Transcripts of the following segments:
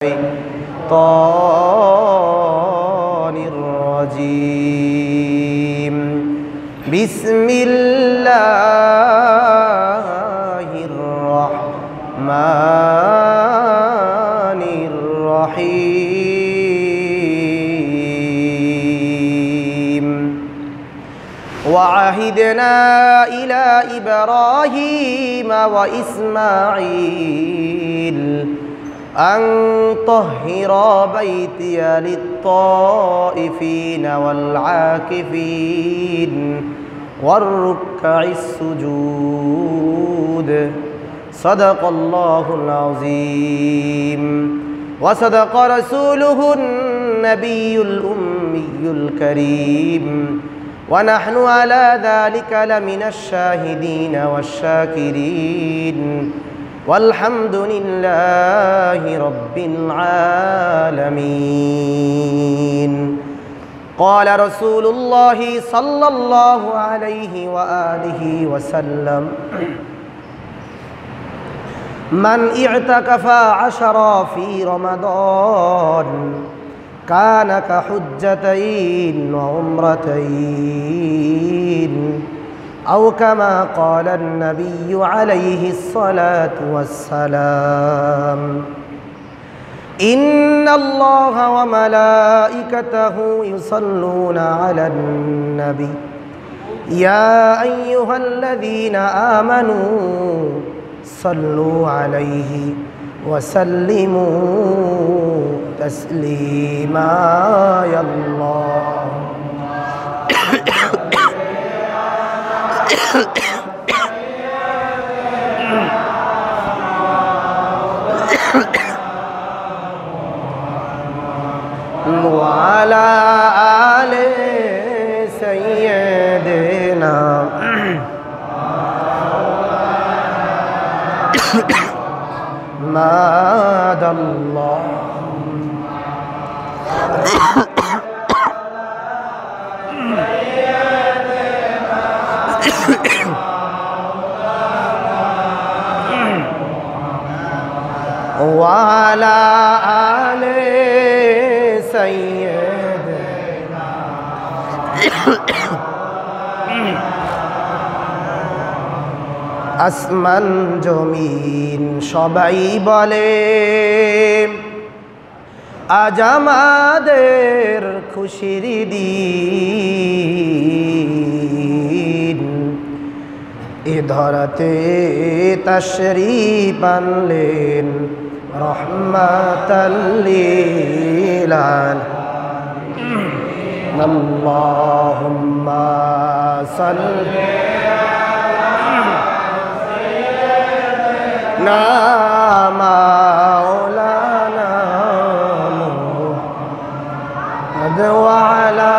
الشيطان الرجيم بسم الله الرحمن الرحيم وعهدنا إلى إبراهيم وإسماعيل أن طهر بيتي للطائفين والعاكفين والركع السجود صدق الله العظيم وصدق رسوله النبي الأمي الكريم ونحن على ذلك لمن الشاهدين والشاكرين والحمد لله رب العالمين قال رسول الله صلى الله عليه وآله وسلم من اعتكف 10 في رمضان كان كحجتين وعمرتين أو كما قال النبي عليه الصلاة والسلام إن الله وملائكته يصلون على النبي يا أيها الذين آمنوا صلوا عليه وسلموا تسليما يا الله وعلى آل سيدنا ماد الله وعلى آل سيدنا আসমান জমিন সবাই বলে আজ আমাদের খুশির দিন এ ধরাতে তাশরীফ আনলেন রহমাতাল লিল আলামিন আল্লাহুম্মা সাল্লি আলা মাওলানা মুহাম্মদ ওয়া আলা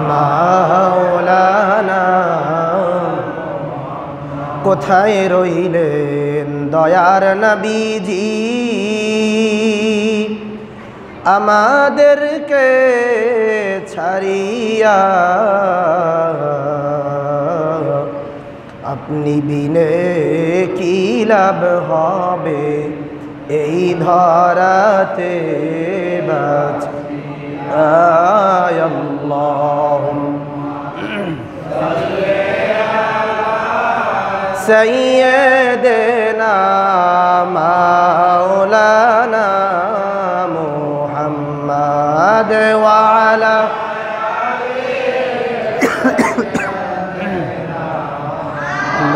মাওলানা কোথায় রইলেন দয়ার নবীজি আমাদেরকে ছাড়িয়া আপনি বিনে কি লাভ হবে এই ধরাতে বাঁচিয়া سيدنا مولانا محمد وعلى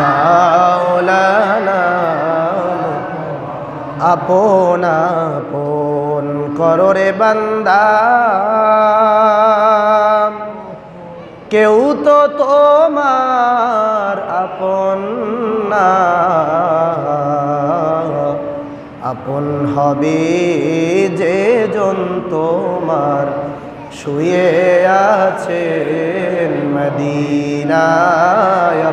مولانا আপন আপন করো রে বান্দা কেউ তো তোমার আপন না আপন হবে যে জন তোমার শুয়ে আছেন মদিনায়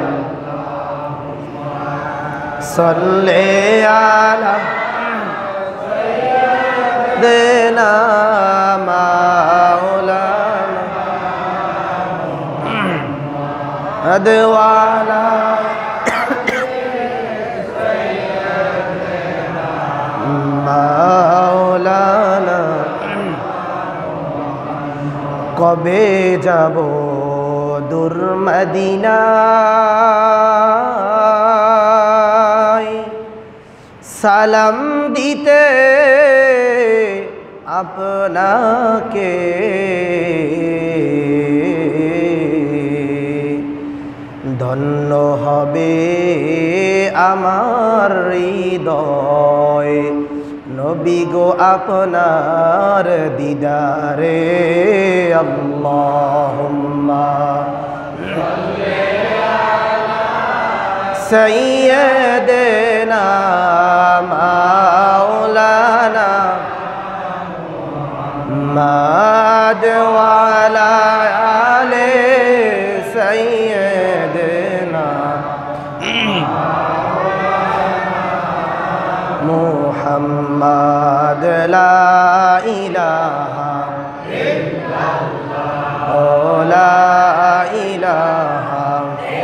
সাল্লি আলা সাইয়্যিদিনা মাওলানা আদওয়ালা কবে যাব দূর মদিনায় সালাম দিতে আপনাকে ধন্য হবে আমার হৃদয় নবী গো আপনার দিদারে আল্লাহুম্মা সাইয়্যিদিনা মাওলানা মুহাম্মদ ওয়া আলা আলি সাইয়্যিদিনা মুহাম্মদ লা ইলাহা ইল্লাল্লাহ লা ইলাহা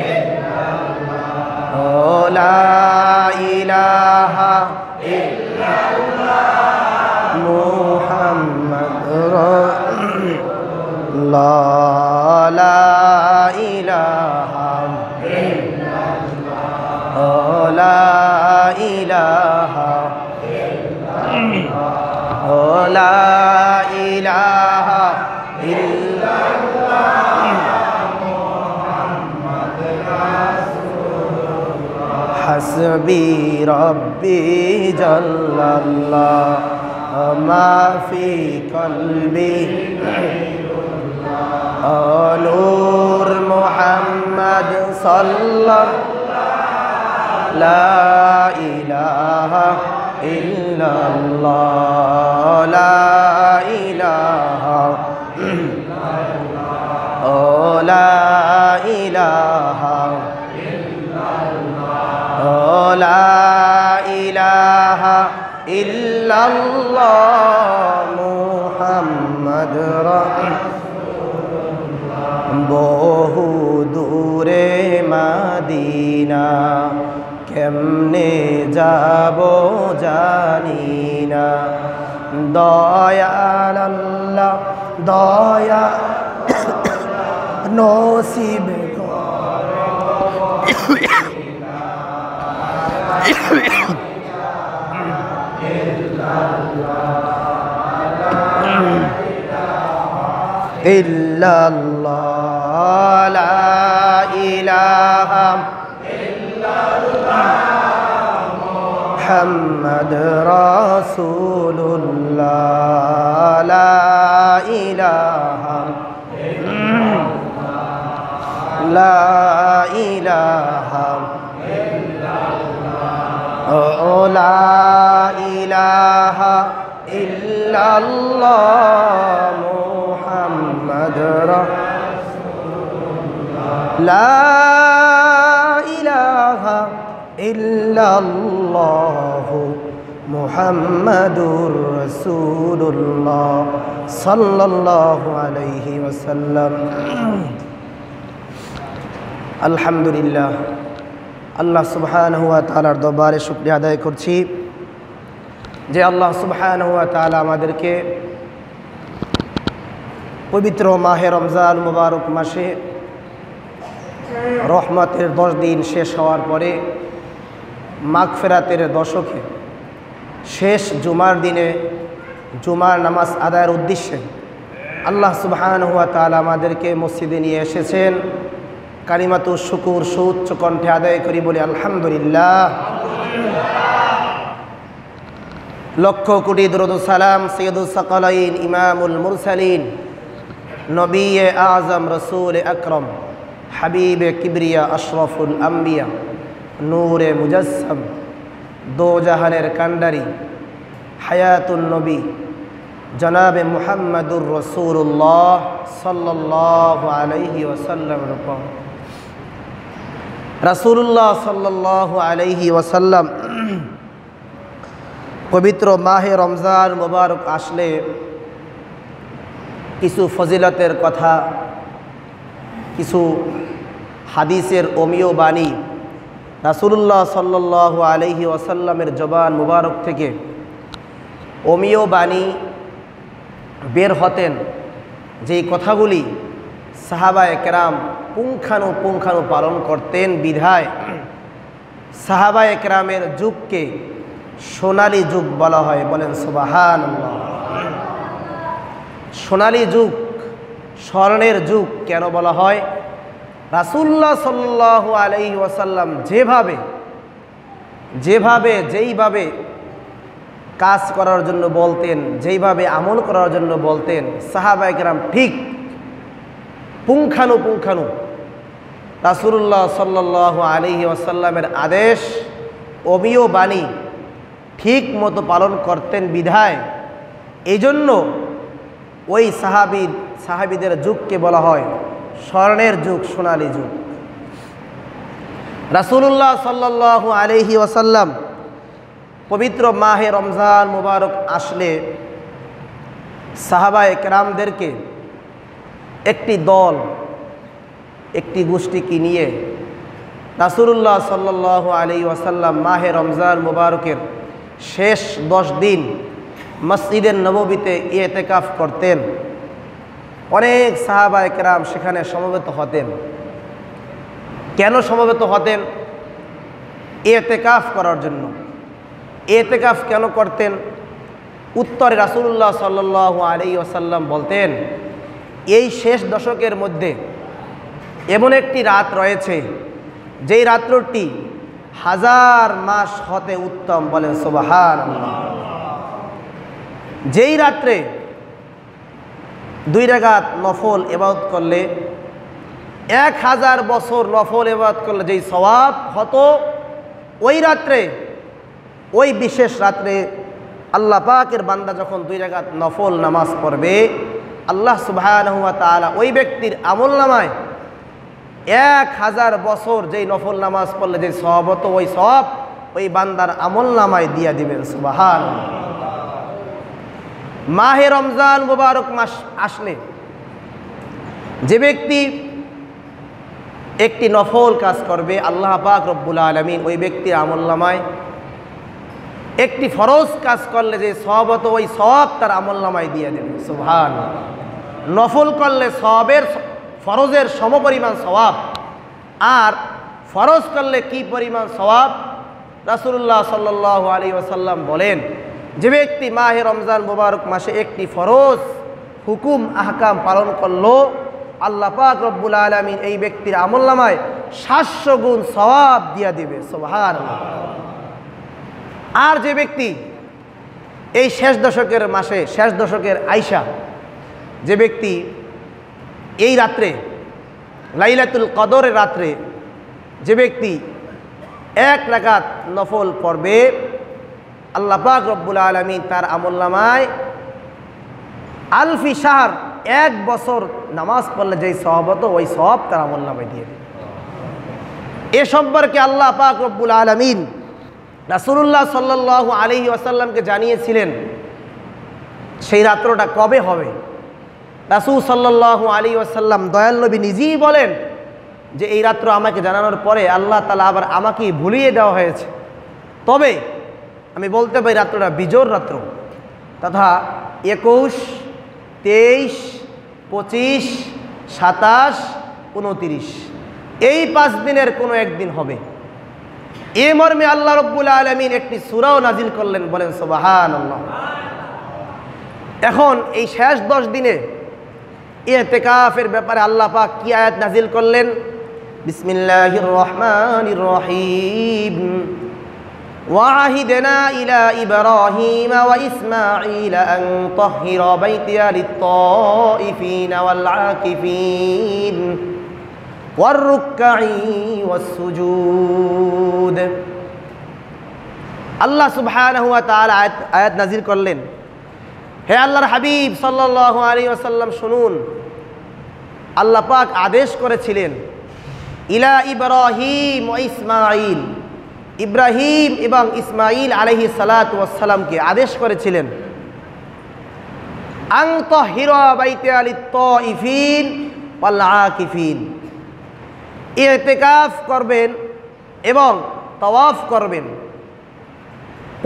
ইল্লাল্লাহ লা ইলাহা ইল্লাল্লাহ মুহাম্মদ রাসূলুল্লাহ লা ইলাহা ইল্লাল্লাহ লা ইলাহা লা ইলাহা ইল্লাল্লাহ মুহাম্মদ রাসূলুল্লাহ হাসবি রব্বি জাল্লাল্লাহ মা ফি কলবি নূর মুহাম্মদ সাল্লাল্লাহু লা ইলাহা ইল্লাল্লাহ লা ইলাহা ইল্লাল্লাহ লা ইলাহা ইল্লাল্লাহ লা ইলাহা ইল্লাল্লাহ মুহাম্মদ রাসূলুল্লাহ বহু দূরে মদিনা কেমনে যাব জানি না দয়াল আল্লাহ দয়া নসিব ইল্লাল্লাহ লা ইলাহা মুহাম্মদ রাসূলুল্লাহ লা ইলাহা লা ইলাহা লা ইলাহা ইল্লাল্লাহ মুহাম্মদ রাসূলুল্লাহ লা ইলাহা ইল্লাল্লাহ মুহাম্মাদুর রাসূলুল্লাহ সাল্লাল্লাহু আলাইহি ওয়াসাল্লাম। আলহামদুলিল্লাহ, আল্লাহ সুবহানাহু ওয়া তাআলার দরবারে শুকরিয়া আদায় করছি যে আল্লাহ সুবহানাহু ওয়া তাআলা আমাদেরকে পবিত্র মাহে রমজান মুবারক মাসে রহমতের 10 দিন শেষ হওয়ার পরে মাগফিরাতের দশকে শেষ জুমার দিনে জুমার নামাজ আদায়ের উদ্দেশ্যে আল্লাহ সুবহানাহু ওয়া তাআলা আমাদেরকে মসজিদে নিয়ে এসেছেন। কালিমাতু শুকুর সুউচ্চ কণ্ঠে আদায় করি বলি আলহামদুলিল্লাহ। লক্ষ কোটি দরুদ ও সালাম সৈয়দুস সাকালাইন ইমামুল মুরসালিন নবী আজম রসুল আকরম হাবিব কিবরিয়া আশরাফুল আম্বিয়া নূরে মুজাসসাম দো জাহানের কান্ডারি হায়াতুন নবী জনাবে মুহাম্মাদুর রাসূলুল্লাহ সাল্লাল্লাহু আলাইহি ওয়াসাল্লামের উপর রাসূলুল্লাহ সাল্লাল্লাহু আলাইহি ওয়াসাল্লাম পবিত্র মাহে রমজান মুবারক আসলে কিছু ফজিলতের কথা, কিছু হাদিসের অমীয় বাণী রাসূলুল্লাহ সাল্লাল্লাহু আলাইহি ওয়াসাল্লামের জবান মুবারক থেকে অমীয় বাণী বের হতেন যেই কথাগুলি সাহাবায়ে কেরাম পুঙ্খানু পালন করতেন বিধায় সাহাবায়ে কেরামের যুগকে সোনালী যুগ বলা হয়। বলেন সুবহানাল্লাহ। সোনালী যুগ, স্বর্ণের যুগ কেন বলা হয়? রাসূলুল্লাহ সাল্লাল্লাহু আলাইহি ওয়াসাল্লাম যেইভাবে কাজ করার জন্য বলতেন, যেইভাবে আমল করার জন্য বলতেন, সাহাবায়ে কেরাম ঠিক পুঙ্খানু রাসূলুল্লাহ সাল্লাল্লাহু আলাইহি ওয়াসাল্লামের আদেশ অমীয় বাণী ঠিক মতো পালন করতেন বিধায় এই জন্য ওই সাহাবীদের যুগকে বলা হয় স্বর্ণের যুগ, সোনালী যুগ। রাসূলুল্লাহ সাল্লাল্লাহু আলাইহি ওয়াসাল্লাম পবিত্র মাহে রমজান মুবারক আসলে সাহাবায়ে কেরামদেরকে একটি দল, একটি গোষ্ঠীকে নিয়ে রাসূলুল্লাহ সাল্লাল্লাহু আলাইহি ওয়াসাল্লাম মাহে রমজান মুবারকের শেষ 10 দিন মসজিদে নববীতে ইতিকাফ করতেন। অনেক সাহাবায়ে কেরাম সেখানে সমবেত হতেন। কেন সমবেত হতেন? ইতিকাফ করার জন্য। ইতিকাফ কেন করতেন? উত্তরে রাসূলুল্লাহ সাল্লাল্লাহু আলাইহি ওয়াসাল্লাম বলতেন, এই শেষ দশকের মধ্যে এমন একটি রাত রয়েছে যেই রাত্রটি 1000 মাস হতে উত্তম। বলেন সুবহানাল্লাহ। যেই রাত্রে 2 রাকাত নফল ইবাদত করলে 1000 বছর নফল ইবাদত করলে যেই সওয়াব হতো, ওই রাত্রে, ওই বিশেষ রাত্রে আল্লাহ পাকের বান্দা যখন 2 রাকাত নফল নামাজ পড়বে, আল্লাহ সুবহানাহু ওয়া তাআলা ওই ব্যক্তির আমলনামায় 1000 বছর যেই নফল নামাজ পড়লে যে সওয়াব হতো, ওই সওয়াব ওই বান্দার আমলনামায় দিয়ে দিবেন। সুবহানাল্লাহ। মাহে রমজান মুবারক মাস আসলে যে ব্যক্তি একটি নফল কাজ করবে, আল্লাহ পাক রব্বুল আলামিন ওই ব্যক্তির আমলনামায় একটি ফরজ কাজ করলে যে সওয়াব হতো, ওই সওয়াব তার আমলনামায় দিয়ে দেবেন। সুবহানাল্লাহ। নফল করলে ফরজের সমপরিমাণ সওয়াব, আর ফরজ করলে কি পরিমাণ সওয়াব? রাসূলুল্লাহ সাল্লাল্লাহু আলাইহি ওয়াসাল্লাম বলেন, যে ব্যক্তি মাহে রমজান মুবারক মাসে একটি ফরজ হুকুম আহকাম পালন করলো, আল্লাহ পাক রব্বুল আলামিন এই ব্যক্তির আমলনামায় 700 গুণ সওয়াব দিয়ে দিবে। সুবহানাল্লাহ। আর যে ব্যক্তি এই শেষ দশকের মাসে, শেষ দশকের আইসা যে ব্যক্তি এই রাত্রে লাইলাতুল কদরের রাত্রে যে ব্যক্তি 1 রাকাত নফল পড়বে, আল্লাহ পাক রব্বুল আলামিন তার আমলনামায় আলফি শাহর 1 বছর নামাজ পড়লে যেই সওয়াব হতো, ওই সওয়াব তার আমলনামায় দিয়ে দেবে। এ সম্পর্কে আল্লাহ পাক রব্বুল আলামিন রাসূলুল্লাহ সাল্লাল্লাহু আলাইহি ওয়াসাল্লামকে জানিয়েছিলেন সেই রাত্রটা কবে হবে। রাসূল সাল্লাল্লাহু আলাইহি ওয়াসাল্লাম দয়াল নবী নিজেই বলেন যে এই রাত্র আমাকে জানানোর পরে আল্লাহ তাআলা আবার আমাকে ভুলিয়ে দেওয়া হয়েছে, তবে আমি বলতে পারি রাত্রটা বিজোড় রাত্র, তথা 21, 23, 25, 27, 29 এই 5 দিনের কোনো একদিন হবে। এ মর্মে আল্লাহ রব্বুল আলামিন একটি সূরাও নাজিল করলেন। বলেন সুবহানাল্লাহ। এখন এই শেষ 10 দিনে ইতিকাফের ব্যাপারে আল্লাহ পাক কি আয়াত নাজিল করলেন? বিসমিল্লাহির রহমানির রহিম। ওয়াহিদনা ইলা ইব্রাহিম ওয়া ইসমাঈল আন তাহহিরা বাইতিয়া লিত-তাইফিন ওয়াল আকিফিন ওয়ার রুকঈ ওয়াস সুজুদ। আল্লাহ সুবহানাহু ওয়া তাআলা আয়াত নাজিল করলেন, হে আল্লাহর হাবিব সাল্লাল্লাহু আলাইহি ওয়াসাল্লাম শুনুন, আল্লাহ পাক আদেশ করেছিলেন ইলা ইব্রাহিম ওয়া ইসমাঈল, ইব্রাহিম এবং ইসমাঈল আলাইহিস সালাতু ওয়াস সালামকে আদেশ করেছিলেন আন তাহহিরা বাইতিয়া লিত-তাইফিন ওয়াল আকিফিন, ইতিকাফ করবেন এবং তাওয়াফ করবেন,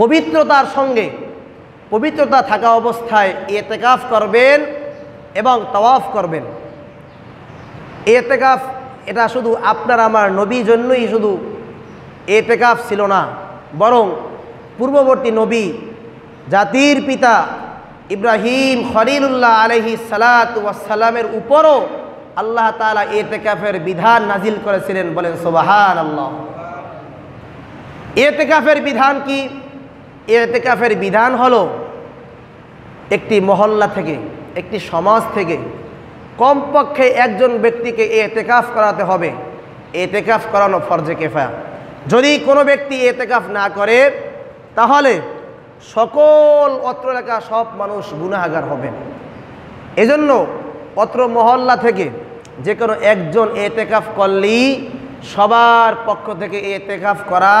পবিত্রতার সঙ্গে পবিত্রতা থাকা অবস্থায় ইতিকাফ করবেন এবং তাওয়াফ করবেন। ইতিকাফ এটা শুধু আপনার আমার নবীর জন্যই শুধু ইতিকাফ ছিল না, বরং পূর্ববর্তী নবী জাতির পিতা ইব্রাহিম খলিলুল্লাহ আলাইহিস সালাতু ওয়াস সালামের উপরও আল্লাহ তাআলা ইতিকাফের বিধান নাজিল করেছিলেন। বলেন সুবহানাল্লাহ। ইতিকাফের বিধান কি? ইতিকাফের বিধান হলো একটি মহল্লা থেকে, একটি সমাজ থেকে কমপক্ষে একজন ব্যক্তিকে ইতিকাফ করাতে হবে। ইতিকাফ করানো ফরজে কিফায়া। যদি কোনো ব্যক্তি ইতিকাফ না করে তাহলে সকল অত্র এলাকা সব মানুষ গুনাহগার হবেন। এজন্য অত্র মহল্লা থেকে যে কোনো একজন ইতিকাফ করলেই সবার পক্ষ থেকে ইতিকাফ করা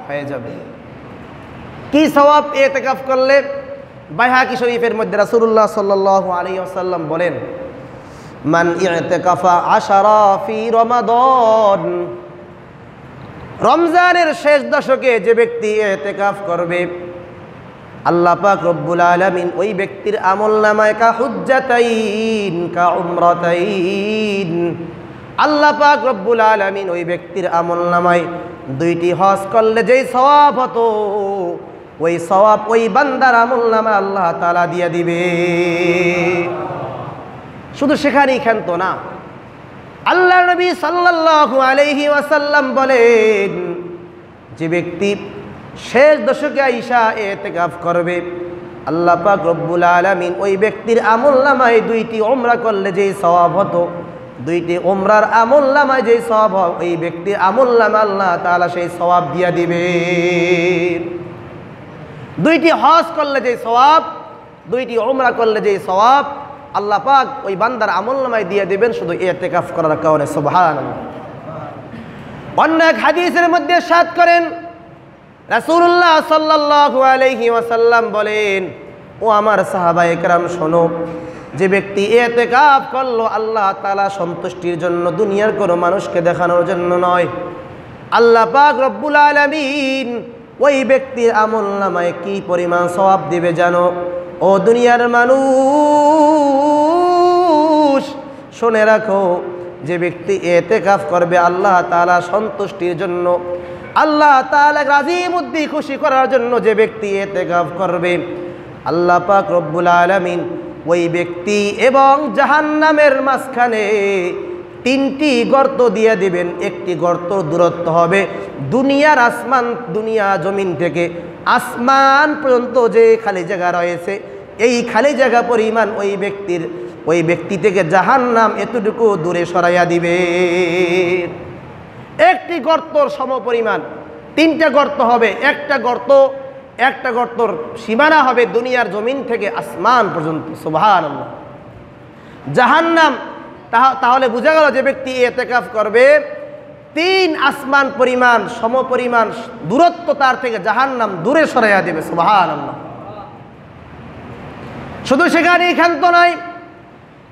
হয়ে যাবে। কি সওয়াব ইতিকাফ করলে? বাইহাকি শরীফের মধ্যে রাসূলুল্লাহ সাল্লাল্লাহু আলাইহি ওয়াসাল্লাম বলেন, মান ইতিকাফা আশারা ফি রমাদান, রমজানের শেষ দশকে যে ব্যক্তি ইতিকাফ করবে আল্লাহ পাক রব্বুল আলামিন ওই ব্যক্তির আমলনামায় কা হুজ্জাতাইন কা উমরাতাইন, আল্লাহ পাক রব্বুল আলামিন ওই ব্যক্তির আমলনামায় দুইটি হজ করলে যেই সওয়াব হতো ওই সওয়াব ওই বান্দার আমলনামায় আল্লাহ তাআলা দিয়ে দিবে। শুধু সেখানেই ক্ষান্ত না, আল্লাহ নবী সাল্লাল্লাহু আলাইহি ওয়াসাল্লাম বলেন, যে ব্যক্তি শেষ দশকে আইসা ইতিকাফ করবে আল্লাহ পাক রব্বুল আলামিন ওই ব্যক্তির আমলনামায় দুইটি উমরা করলে যেই সওয়াব হতো, দুইটি উমরার আমলনামায় যেই সওয়াব হয় ওই ব্যক্তির আমলনামায় আল্লাহ তাআলা সেই সওয়াব দিয়া দিবে। দুইটি হজ করলে যেই সওয়াব, দুইটি উমরা করলে যেই সওয়াব আল্লাহ পাক ওই বান্দার আমলনামায় দিয়ে দিবেন শুধু ইতিকাফ করার কারণে। সুবহানাল্লাহ। অন্য এক হাদিসের মধ্যে ইরশাদ করেন রাসূলুল্লাহ সাল্লাল্লাহু আলাইহি ওয়াসাল্লাম বলেন, ও আমার সাহাবায়ে কেরাম শোনো, যে ব্যক্তি ইতিকাফ করলো আল্লাহ তাআলা সন্তুষ্টির জন্য, দুনিয়ার কোনো মানুষকে দেখানোর জন্য নয়, আল্লাহ পাক রব্বুল আলামিন ওই ব্যক্তির আমলনামায় কি পরিমাণ সওয়াব দিবে জানো? ও দুনিয়ার মানুষ শুনে রাখো, যে ব্যক্তি ইতিকাফ করবে আল্লাহ তাআলা সন্তুষ্টির জন্য, আল্লাহ তাআলা রাজিমুদ্দি খুশি করার জন্য যে ব্যক্তি ইতিকাফ করবে আল্লাহ পাক রব্বুল আলামিন ওই ব্যক্তি এবং জাহান্নামের মাঝখানে তিনটি গর্ত দিয়ে দিবেন। একটি গর্ত দূরত্ব হবে দুনিয়ার আসমান, দুনিয়া জমিন থেকে আসমান পর্যন্ত যে খালি জায়গা রয়েছে এই খালি জায়গা পরিমাণ ওই ব্যক্তি থেকে জাহান্নাম এতটুকু দূরে সরাইয়া দিবে। একটি গর্তর সমপরিমাণ তিনটা গর্ত হবে। একটা গর্তর সীমানা হবে দুনিয়ার জমিন থেকে আসমান পর্যন্ত। সুবহানাল্লাহ। জাহান্নাম তাহলে বোঝা গেল যে ব্যক্তি ইতিকাফ করবে 3 আসমান পরিমাণ সমপরিমাণ দূরত্ব তার থেকে জাহান্নাম দূরে সরাইয়া দেবে। সুবহানাল্লাহ। শুধু সেখানেই ক্ষান্ত নয়,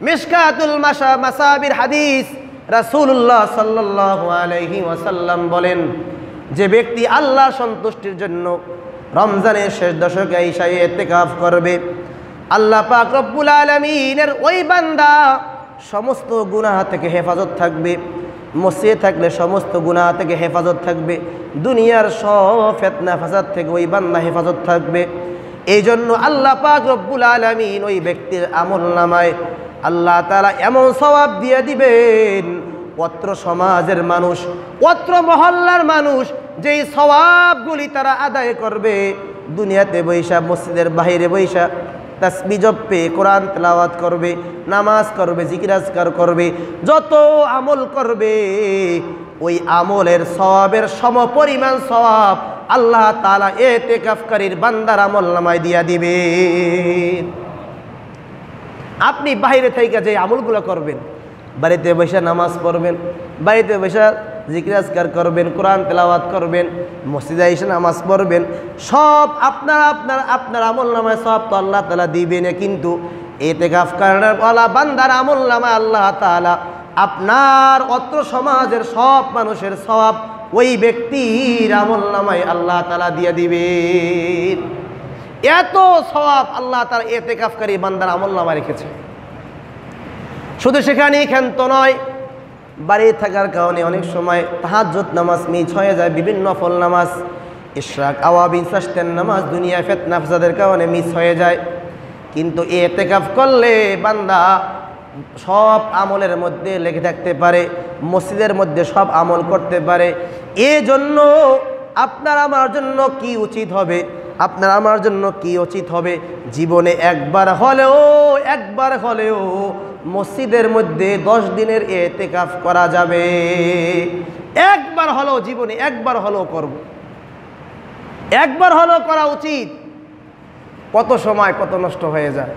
মিশকাতুল মাসাবির হাদিস রাসূলুল্লাহ সাল্লাল্লাহু আলাইহি ওয়াসাল্লাম বলেন, যে ব্যক্তি আল্লাহ সন্তুষ্টির জন্য রমজানের শেষ দশকে আইসা ইতিকাফ করবে আল্লাহ পাক রব্বুল আলামিনের ওই বান্দা সমস্ত গুনাহ থেকে হেফাজত থাকবে। মসজিদে থাকলে সমস্ত গুনাহ থেকে হেফাজত থাকবে, দুনিয়ার সব ফিতনা ফাসাদ থেকে ওই বান্দা হেফাজত থাকবে। এই জন্য আল্লাহ পাক রব্বুল আলামিন ওই ব্যক্তির আমলনামায় আল্লাহ তাআলা এমন সওয়াব দিয়ে দিবেন, অত্র সমাজের মানুষ, অত্র মহল্লার মানুষ যেই সওয়াবগুলি তারা আদায় করবে দুনিয়াতে বৈশা, মসজিদের বাইরে বৈশা তাসবিহ জপবে, কোরআন তেলাওয়াত করবে, নামাজ করবে, জিকির আজকার করবে, যত আমল করবে ওই আমলের সওয়াবের সমপরিমাণ সওয়াব আল্লাহ তাআলা ইতিকাফকারীর বান্দার আমলনামায় দিয়া দিবে। আপনি বাইরে থেকে যে আমলগুলো করবেন, বাড়িতে বসে নামাজ পড়বেন, বাড়িতে বসে জিকির আজকার করবেন, কোরআন তেলাওয়াত করবেন, মসজিদে এসে নামাজ পড়বেন, সব আপনার আমলনামায় সব তো আল্লাহ তাআলা দিবেন। কিন্তু ইতিকাফ করার ওয়ালা বান্দার আমলনামায় আল্লাহ তাআলা আপনার অত্র সমাজের সব মানুষের সওয়াব ওই ব্যক্তির আমলনামায় আল্লাহ তাআলা দিয়ে দিবেন। এত সওয়াব আল্লাহ তাআলা ইতিকাফকারী বান্দার আমলনামায় রেখেছে। শুধু সেখানেই ক্ষান্ত নয়, বাড়ি থাকার কারণে অনেক সময় তাহাজ্জুদ নামাজ মিস হয়ে যায়, বিভিন্ন নফল নামাজ, ইশরাক আওয়াবিন সাস্তের নামাজ, দুনিয়া ফিতনা ফাসাদের কারণে মিস হয়ে যায়। কিন্তু ইতিকাফ করলে বান্দা সব আমলের মধ্যে লেগে থাকতে পারে, মসজিদের মধ্যে সব আমল করতে পারে। এজন্য আপনার আমার জন্য কি উচিত হবে, আপনার আমার জন্য কি উচিত হবে, জীবনে একবার হলেও মসজিদের মধ্যে 10 দিনের ইতিকাফ করা যাবে। একবার হলেও জীবনে একবার হলেও করব, একবার হলেও করা উচিত। কত সময় কত নষ্ট হয়ে যায়।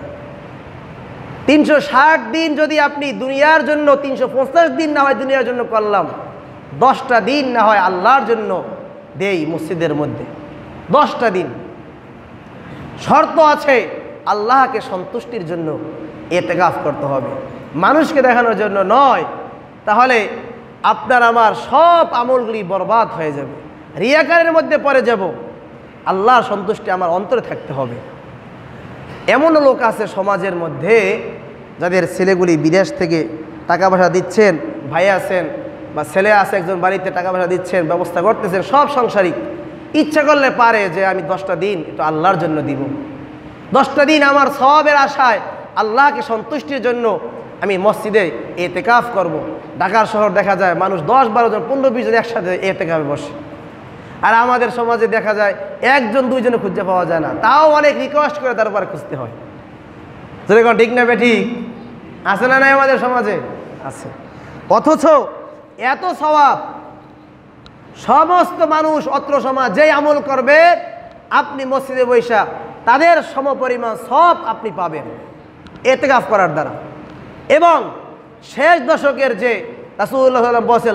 360 দিন যদি আপনি দুনিয়ার জন্য, 350 দিন না হয় দুনিয়ার জন্য করলাম, 10টা দিন না হয় আল্লাহর জন্য দেই মসজিদের মধ্যে। 10টা দিন শর্ত আছে, আল্লাহকে সন্তুষ্টির জন্য ইতিকাফ করতে হবে, মানুষকে দেখানোর জন্য নয়। তাহলে আপনার আমার সব আমলগুলি বরবাদ হয়ে যাবে, রিয়াকারের মধ্যে পড়ে যাব। আল্লাহর সন্তুষ্টি আমার অন্তরে থাকতে হবে। এমন লোক আছে সমাজের মধ্যে যাদের ছেলেগুলি বিদেশ থেকে টাকা পয়সা দিচ্ছেন, ভাই আছেন বা ছেলে আছে একজন বাড়িতে টাকা পয়সা দিচ্ছেন, ব্যবস্থা করতেছেন, সব সাংসারিক। ইচ্ছা করলে পারে যে আমি 10টা দিন একটু আল্লাহর জন্য দিব, 10টা দিন আমার সওয়াবের আশায় আল্লাহকে সন্তুষ্টির জন্য আমি মসজিদে ইতিকাফ করব। ঢাকার শহর দেখা যায় মানুষ 10-12 জন 15-20 জন একসাথে ইতিকাফে বসে। আর আমাদের সমাজে দেখা যায় 1-2 খুঁজে পাওয়া যায় না, তাও অনেক রিকোয়েস্ট করে তার উপরে খুঁজতে হয়। যেরকম ঠিক না বেঠিক আছে না? নাই আমাদের সমাজে আছে। অথচ এত সওয়াব সমস্ত মানুষ অত্র সমাজ যেই আমল করবে আপনি মসজিদে বৈশা তাদের সমপরিমাণ সব আপনি পাবেন ইতিকাফ করার দ্বারা। এবং শেষ দশকের যে রাসূলুল্লাহ সাল্লাল্লাহু আলাইহি ওয়াসাল্লাম বলেছে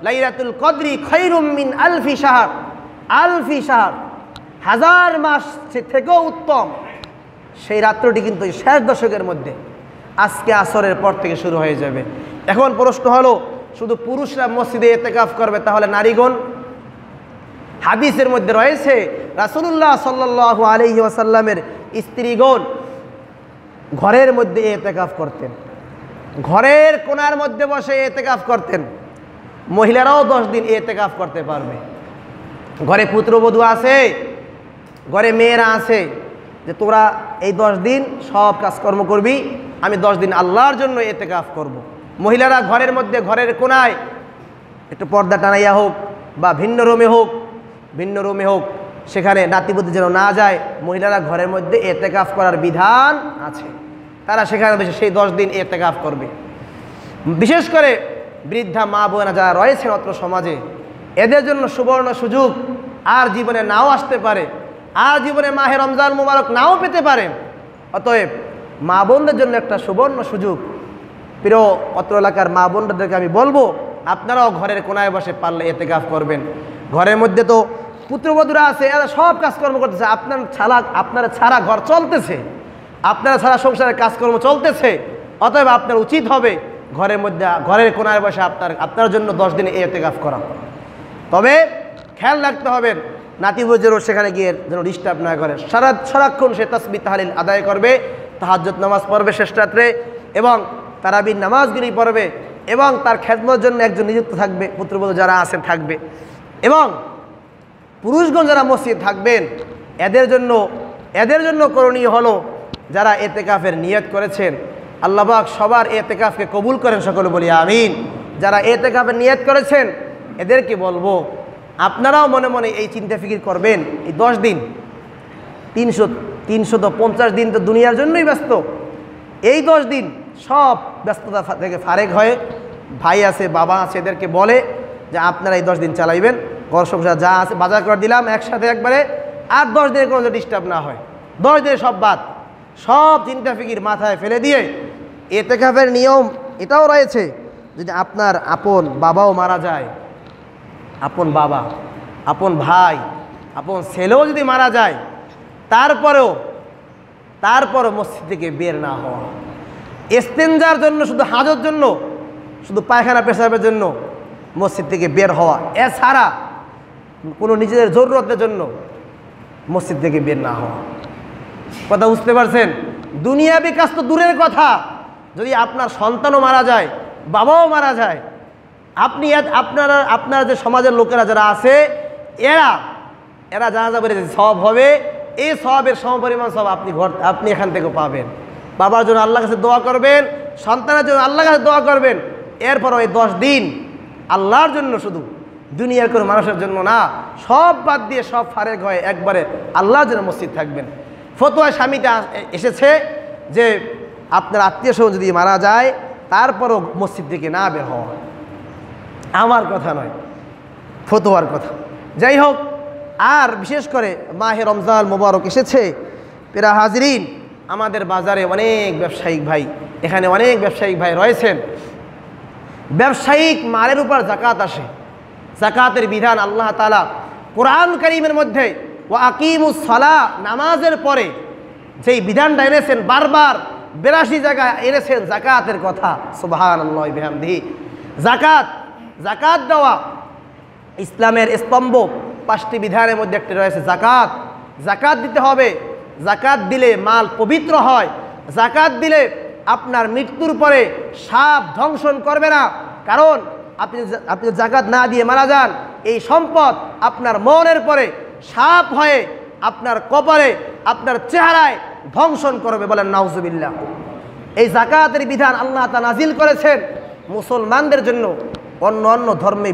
লাইলাতুল কদরি খায়রুম মিন আলফি শাহর, আলফি শাহর, 1000 মাস থেকেও উত্তম, সেই রাত্রটি কিন্তু শেষ দশকের মধ্যে আজকে আসরের পর থেকে শুরু হয়ে যাবে। এখন প্রশ্ন হলো, শুধু পুরুষরা মসজিদে ইতিকাফ করবে, তাহলে নারীগণ? হাদিসের মধ্যে রয়েছে রাসূলুল্লাহ সাল্লাল্লাহু আলাইহি ওয়াসাল্লামের স্ত্রীগণ ঘরের মধ্যে ইতিকাফ করতেন, ঘরের কোণার মধ্যে বসে ইতিকাফ করতেন। মহিলারাও 10 দিন ইতিকাফ করতে পারবে। ঘরে পুত্রবধূ আছে, ঘরে মেয়েরা আছে, যে তোরা এই 10 দিন সব কাজকর্ম করবি, আমি 10 দিন আল্লাহর জন্য ইতিকাফ করব। মহিলারা ঘরের মধ্যে, ঘরের কোণায় একটু পর্দা টানাইয়া হোক বা ভিন্ন রুমে হোক, সেখানে নাতিবুদ্ধি যেন না যায়, মহিলারা ঘরের মধ্যে ইতিকাফ করার বিধান আছে। তারা সেখানে বসে সেই 10 দিন ইতিকাফ করবে। বিশেষ করে বৃদ্ধা মা বোনেরা যারা রয়েছেন অত্র সমাজে, এদের জন্য সুবর্ণ সুযোগ, আর জীবনে নাও আসতে পারে, আর জীবনে মাহে রমজান মুবারক নাও পেতে পারেন। অতএব মা বোনদের জন্য একটা সুবর্ণ সুযোগ। প্রিয় অত্র এলাকার মা বোনদেরকে আমি বলবো, আপনারাও ঘরের কোনায় বসে পারলে ইতিকাফ করবেন। ঘরের মধ্যে তো পুত্রবধূরা আছে, এরা সব কাজকর্ম করতেছে, আপনারা ছাড়া ঘর চলতেছে, আপনারা ছাড়া সংসারের কাজকর্ম চলতেছে। অতএব আপনার উচিত হবে ঘরের মধ্যে, ঘরের কোনায় বসে আপনার জন্য 10 দিনে ইতিকাফ করা। তবে খেয়াল রাখতে হবে নাতিবুজ্জেরও সেখানে গিয়ে যেন ডিস্টার্ব না করে। সারাক্ষণ সে তাসবিহ তাহলিল আদায় করবে, তাহাজ্জুদ নামাজ পড়বে শেষ রাত্রে, এবং তারাবির নামাজগুলি পড়বে, এবং তার খেদমতের জন্য একজন নিযুক্ত থাকবে, পুত্রবধূ যারা আছেন থাকবে। এবং পুরুষগণ যারা মসজিদ থাকবেন, এদের জন্য করণীয় হলো, যারা ইতিকাফের নিয়ত করেছেন, আল্লাহ পাক সবার ইতিকাফকে কবুল করেন, সকলে বলি আমিন। যারা ইতিকাফের নিয়ত করেছেন এদেরকে বলবো, আপনারাও মনে মনে এই চিন্তা ফিকির করবেন, এই 10 দিন 350 দিন তো দুনিয়ার জন্যই ব্যস্ত। এই 10 দিন সব ব্যস্ততা থেকে ফারেক হয়ে, ভাই আছে, বাবা আছে, এদেরকে বলে যে আপনারা এই 10 দিন চালাইবেন, ঘর সংসার যা আছে বাজার করে দিলাম একসাথে একবারে, আর 10 দিনের কোনো ডিস্টার্ব না হয়, 10 দিনে সব বাদ, সব চিন্তা ফিকির মাথায় ফেলে দিয়ে। ইতিকাফের নিয়ম এটাও রয়েছে, যদি আপনার আপন বাবাও মারা যায়, আপন বাবা, আপন ভাই, আপন ছেলেও যদি মারা যায়, তারপরেও মসজিদ থেকে বের না হওয়া, ইস্তেঞ্জার জন্য, শুধু হাজর জন্য, শুধু পায়খানা পেশাবের জন্য মসজিদ থেকে বের হওয়া, এছাড়া কোনো নিজেদের জরুরতের জন্য মসজিদ থেকে বের না হওয়া। কথা বুঝতে পারছেন? দুনিয়াবি কাজ তো দূরের কথা, যদি আপনার সন্তানও মারা যায়, বাবাও মারা যায়, আপনি আপনার যে সমাজের লোকেরা যারা আছে এরা জানাজা পড়ে সওয়াব হবে, এই সওয়াবের সমপরিমাণ সওয়াব আপনি এখান থেকে পাবেন। বাবার জন্য আল্লাহর কাছে দোয়া করবেন, সন্তানের জন্য আল্লাহর কাছে দোয়া করবেন। এরপর ওই 10 দিন আল্লাহর জন্য, শুধু দুনিয়ার কোনো মানুষের জন্য না, সব বাদ দিয়ে সব ফারেক হয়ে একবারে আল্লাহর জন্য মসজিদ থাকবেন। ফতোয়া স্বামীতে এসেছে যে আপনার আত্মীয় স্বজন যদি মারা যায় তারপরও মসজিদ থেকে না বের হওয়া। আমার কথা নয়, ফতোয়ার কথা। যাই হোক, আর বিশেষ করে মাহে রমজান মোবারক এসেছে, প্রিয় হাজরিন, আমাদের বাজারে অনেক ব্যবসায়িক ভাই, এখানে অনেক ব্যবসায়িক ভাই রয়েছেন। ব্যবসায়িক মালের উপর জাকাত আসে। জাকাতের বিধান আল্লাহ তাআলা কোরআন কারীমের মধ্যে ওয়া আকিমুস সালাহ, নামাজের পরে যেই বিধানটা এনেছেন, বারবার 82 জায়গায় এনেছেন জাকাতের কথা। সুবহানাল্লাহি বিহামদিহি। জাকাত দেওয়া ইসলামের স্তম্ভ, 5টি বিধানের মধ্যে একটি রয়েছে জাকাত। জাকাত দিতে হবে। জাকাত দিলে মাল পবিত্র হয়। জাকাত দিলে আপনার মৃত্যুর পরে সাপ ধ্বংসন করবে না, কারণ আপনি জাকাত না দিয়ে মারা যান, এই সম্পদ আপনার মনের পরে সাপ হয়ে আপনার কপালে, আপনার চেহারায় ধ্বংসন করবে। বলেন নাউজুবিল্লাহ। এই জাকাতের বিধান আল্লাহ তাআলা নাজিল করেছেন মুসলমানদের জন্য, অন্য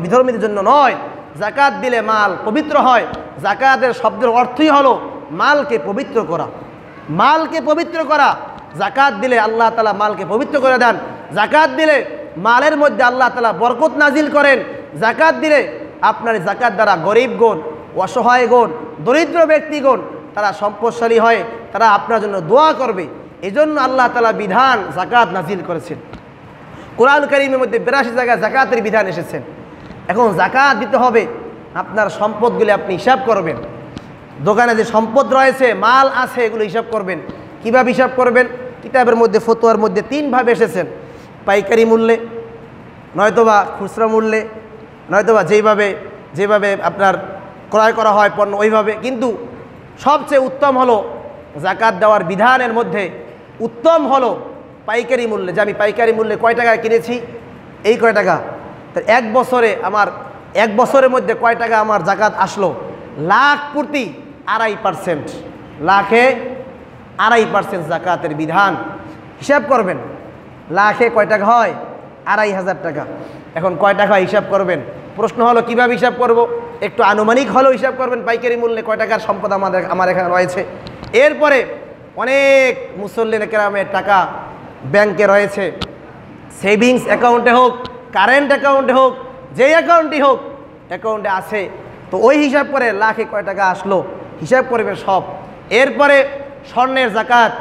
বিধর্মীদের জন্য নয়। জাকাত দিলে মাল পবিত্র হয়। জাকাতের শব্দের অর্থই হলো মালকে পবিত্র করা। মালকে পবিত্র করা। জাকাত দিলে আল্লাহ তাআলা মালকে পবিত্র করে দেন। জাকাত দিলে মালের মধ্যে আল্লাহ তাআলা বরকত নাজিল করেন। জাকাত দিলে আপনার জাকাত দ্বারা গরিবগণ, অসহায়গণ, দরিদ্র ব্যক্তিগণ তারা সম্পদশালী হয়, তারা আপনার জন্য দোয়া করবে। এজন্য আল্লাহ তাআলা বিধান জাকাত নাজিল করেছেন। কোরআন কারীমের মধ্যে 82 জায়গায় জাকাতের বিধান এসেছেন। এখন জাকাত দিতে হবে, আপনার সম্পদগুলি আপনি হিসাব করবেন। দোকানে যে সম্পদ রয়েছে, মাল আছে, এগুলো হিসাব করবেন। কিভাবে হিসাব করবেন? কিতাবের মধ্যে, ফতোয়ার মধ্যে 3 ভাবে এসেছেন। পাইকারি মূল্যে, নয়তোবা খুচরা মূল্যে, নয়তোবা যেভাবে আপনার ক্রয় করা হয় পণ্য ওইভাবে। কিন্তু সবচেয়ে উত্তম হলো জাকাত দেওয়ার বিধানের মধ্যে উত্তম হলো পাইকারি মূল্যে। যে আমি পাইকারি মূল্যে কয় টাকায় কিনেছি, এই কয় টাকা, তো 1 বছরে আমার 1 বছরের মধ্যে কয় টাকা আমার জাকাত আসলো, লাখ প্রতি 2.5%, লাখে 2.5% জাকাতের বিধান। হিসাব করবেন, লাখে কয় টাকা হয়? 2,500 টাকা। এখন কয় টাকা হিসাব করবেন? প্রশ্ন হলো কিভাবে হিসাব করব? একটু আনুমানিক হলেও হিসাব করবেন পাইকারি মূল্যে কয় টাকার সম্পদ আমার এখানে রয়েছে। এরপরে অনেক মুসল্লিন কেরামের টাকা ব্যাংকে রয়েছে, সেভিংস অ্যাকাউন্টে হোক, কারেন্ট অ্যাকাউন্টে হোক, যেই অ্যাকাউন্টই হোক, অ্যাকাউন্টে আছে। তো ওই হিসাব করে লাখে কয় টাকা আসলো হিসাব করবেন সব। এরপরে স্বর্ণের জাকাত,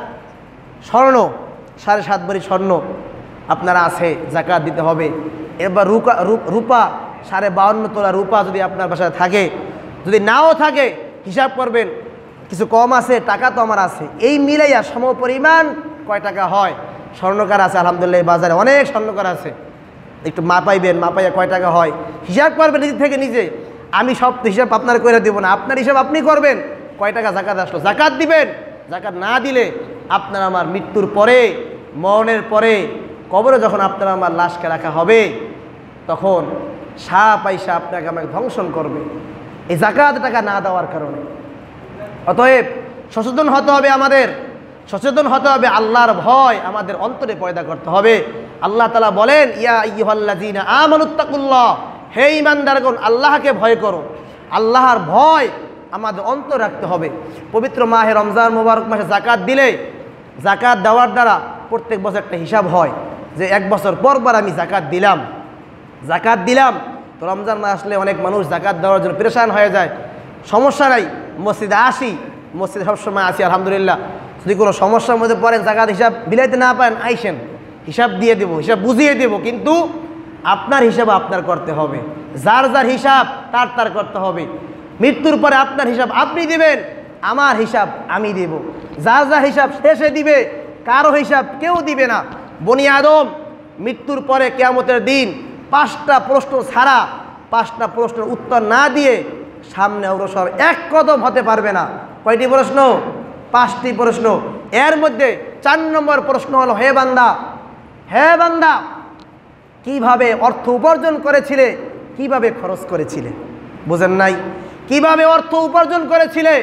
স্বর্ণ 7.5 ভরি স্বর্ণ আপনারা আছে, জাকাত দিতে হবে। এবার রূপা 52.5 তোলা রূপা যদি আপনার বাসায় থাকে, যদি নাও থাকে হিসাব করবেন, কিছু কম আছে, টাকা তো আমার আছে, এই মিলাইয়া সমপরিমাণ কয় টাকা হয়। স্বর্ণকার আছে আলহামদুলিল্লাহ, বাজারে অনেক স্বর্ণকার আছে, একটু মাপাইবেন, মাপাইয়া কয় টাকা হয় হিসাব করবেন নিজে থেকে নিজে। আমি সব হিসাব আপনার করে দেবো না, আপনার হিসাব আপনি করবেন, কয় টাকা জাকাত আসলো, জাকাত দিবেন। জাকাত না দিলে আপনার আমার মৃত্যুর পরে, মরণের পরে, কবরে যখন আপনার আমার লাশকে রাখা হবে, তখন সাপ আইসা আপনাকে আমাকে ধ্বংসন করবে এই জাকাত টাকা না দেওয়ার কারণে। অতএব সচেতন হতে হবে, আমাদের সচেতন হতে হবে। আল্লাহর ভয় আমাদের অন্তরে পয়দা করতে হবে। আল্লাহ তাআলা বলেন, ইয়া আইয়ুহাল্লাযীনা আমানুত্তাকুল্লাহ, হে ঈমানদারগণ আল্লাহকে ভয় করো। আল্লাহর ভয় আমাদের অন্তর রাখতে হবে। পবিত্র মাহে রমজান মোবারক মাসে জাকাত দিলে, জাকাত দেওয়ার দ্বারা প্রত্যেক বছর একটা হিসাব হয় যে 1 বছর পর আমি জাকাত দিলাম। তো রমজান মাস আসলে অনেক মানুষ জাকাত দেওয়ার জন্য পেরেশান হয়ে যায়। সমস্যা নাই, মসজিদে আসি, মসজিদে সবসময় আসি আলহামদুলিল্লাহ। যদি কোনো সমস্যার মধ্যে পড়েন, জাকাত হিসাব বিলাইতে না পারেন, আইসেন, হিসাব দিয়ে দেবো, হিসাব বুঝিয়ে দেবো। কিন্তু আপনার হিসাব আপনার করতে হবে, যার যার হিসাব তার করতে হবে। মৃত্যুর পরে আপনার হিসাব আপনি দিবেন, আমার হিসাব আমি দেব। যার যার হিসাব শেষে দিবে, কারো হিসাব কেউ দিবে না। বনি আদম মৃত্যুর পরে কিয়ামতের দিন 5টা প্রশ্ন ছাড়া, 5টা প্রশ্নের উত্তর না দিয়ে সামনে অগ্রসর 1 কদম হতে পারবে না। কয়টি প্রশ্ন? 5টি প্রশ্ন। এর মধ্যে 4 নম্বর প্রশ্ন হলো, হে বান্দা হে বান্দা, কিভাবে অর্থ উপার্জন করেছিলে, কিভাবে খরচ করেছিলে? বুঝেন নাই? কিভাবে অর্থ উপার্জন করেছিলে,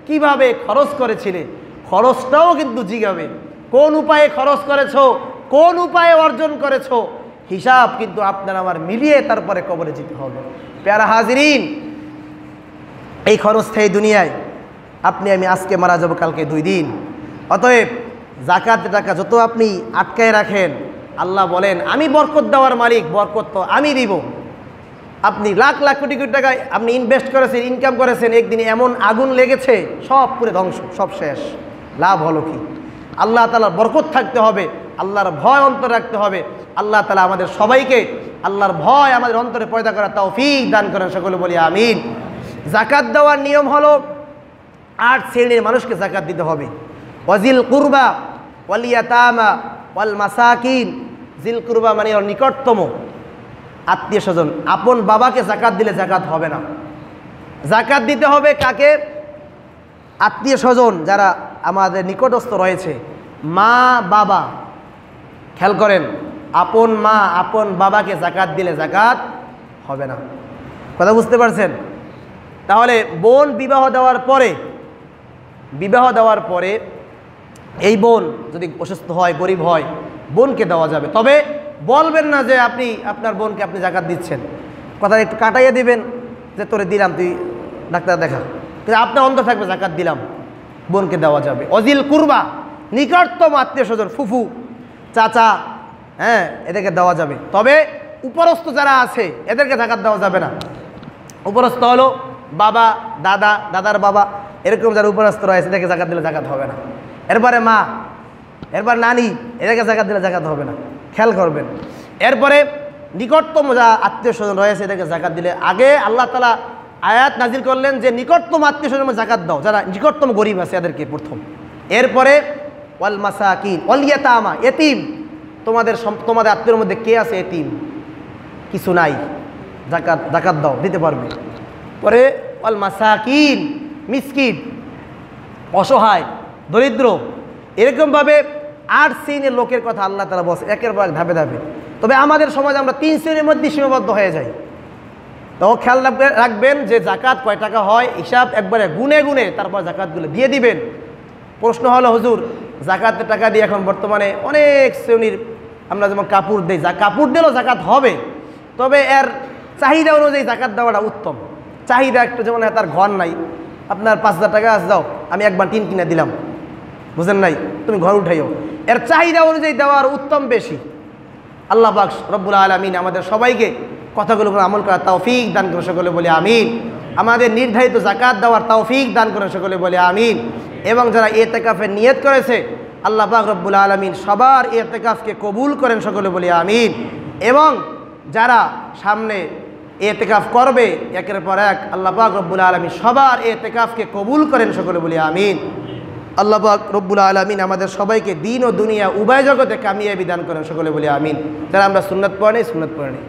কিভাবে খরচ করেছিলে? খরচটাও কিন্তু জিগাবে, কোন উপায়ে খরচ করেছো, কোন উপায়ে অর্জন করেছো, হিসাব কিন্তু আপনার আমার মিলিয়ে তারপরে কবরে যেতে হবে। প্যারা হাজিরিন, এই খরচ থেকে দুনিয়ায় আপনি আমি আজকে মারা যাব, কালকে 2 দিন। অতএব যাকাত টাকা যত আপনি আটকায় রাখেন, আল্লাহ বলেন আমি বরকত দেওয়ার মালিক, বরকত তো আমি দিব। আপনি লাখ লাখ কোটি কোটি টাকা আপনি ইনভেস্ট করেছেন, ইনকাম করেছেন, একদিনে এমন আগুন লেগেছে সব পুরো ধ্বংস, সব শেষ। লাভ হলো কি? আল্লাহ তাআলার বরকত থাকতে হবে, আল্লাহর ভয় অন্তরে রাখতে হবে। আল্লাহ তাআলা আমাদের সবাইকে আল্লাহর ভয় আমাদের অন্তরে পয়দা করার তৌফিক দান করেন, সকলে বলি আমিন। যাকাত দেওয়ার নিয়ম হলো 8 শ্রেণীর মানুষকে যাকাত দিতে হবে। ওয়াজিল কুরবা ওয়াল ইয়াতামা ওয়াল মাসাকিন। জিল কুরবা মানে নিকটতম আত্মীয় স্বজন। আপন বাবাকে যাকাত দিলে যাকাত হবে না। যাকাত দিতে হবে কাকে? আত্মীয় স্বজন যারা আমাদের নিকটস্থ রয়েছে, মা বাবা। খেয়াল করেন, আপন মা আপন বাবাকে যাকাত দিলে যাকাত হবে না। কথা বুঝতে পারছেন? তাহলে বোন বিবাহ দেওয়ার পরে এই বোন যদি অসুস্থ হয়, গরিব হয়, বোনকে দেওয়া যাবে। তবে বলবেন না যে আপনি আপনার বোনকে আপনি যাকাত দিচ্ছেন, কথা একটু কাটাইয়ে দিবেন যে তোরে দিলাম, তুই ডাক্তার দেখা, কিন্তু আপনার অন্তর থাকবে যাকাত দিলাম, বোনকে দেওয়া যাবে। অজিল কুরবা, নিকটতম আত্মীয় স্বজন, ফুফু চাচা, হ্যাঁ, এদেরকে দেওয়া যাবে। তবে উপরস্থ যারা আছে এদেরকে যাকাত দেওয়া যাবে না। উপরস্থ হলো বাবা, দাদা, দাদার বাবা, এরকম যারা উপরস্থ রয়েছে এদেরকে যাকাত দিলে যাকাত হবে না। এরপরে মা, এরপর নানি, এদেরকে যাকাত দিলে যাকাত হবে না। খেয়াল করবেন। এরপরে নিকটতম যা আত্মীয় স্বজন রয়েছে এদেরকে যাকাত দিলে, আগে আল্লাহ তাআলা আয়াত নাজিল করলেন যে নিকটতম আত্মীয় স্বজনের যাকাত দাও, যারা নিকটতম গরিব আছে এদেরকে প্রথম। এরপরে ওয়াল মাসাকিন ওয়াল ইয়াতামা, এতিম। তোমাদের আত্মীয়ের মধ্যে কে আছে এতিম, কিছু নাই, যাকাত দাও, দিতে পারবে। পরে ওয়াল মাসাকিন, মিসকিন, অসহায়, দরিদ্র। এরকমভাবে 8 শ্রেণীর লোকের কথা আল্লাহ তাআলা বলছে একের পর এক ধাপে ধাপে। তবে আমাদের সমাজে আমরা 3 শ্রেণীর মধ্যে সীমাবদ্ধ হয়ে যাই। তো খেয়াল রাখবেন যে যাকাত কয় টাকা হয়, হিসাব একবারে গুনে গুনে তারপর যাকাতগুলো দিয়ে দিবেন। প্রশ্ন হলো, হুজুর যাকাতের টাকা দিয়ে এখন বর্তমানে অনেক শ্রেণীর আমরা যেমন কাপড় দিই, কাপড় দিলেও যাকাত হবে, তবে এর চাহিদা অনুযায়ী যাকাত দেওয়াটা উত্তম। চাহিদা একটু, যেমন তার ঘর নাই, আপনার 5000 টাকা আছে, দাও আমি একবার টিন কিনে দিলাম, বুঝেন নাই, তুমি ঘর উঠাইও, এর চাহিদা অনুযায়ী দেওয়ার উত্তম বেশি। আল্লাহ পাক রব্বুল আলামিন আমাদের সবাইকে কথাগুলো আমল করার তৌফিক দান করে, সকলে বলে আমিন। আমাদের নির্ধারিত যাকাত দেওয়ার তৌফিক দান করে, সকলে বলে আমিন। এবং যারা ইতিকাফের নিয়ত করেছে, আল্লাহ পাক রব্বুল আলামিন সবার ইতিকাফকে কবুল করেন, সকলে বলে আমিন। এবং যারা সামনে ইতিকাফ করবে একের পর এক, আল্লাহ পাক রব্বুল আলামিন সবার ইতিকাফকে কবুল করেন, সকলে বলে আমিন। আল্লাহ পাক রব্বুল আলামিন আমাদের সবাইকে দিন ও দুনিয়া উভয় জগতে কামিয়াবি দান করেন, সকলে বলে আমিন। যারা আমরা সুন্নাত পড়ে নেই, সুন্নাত পড়ে নেই।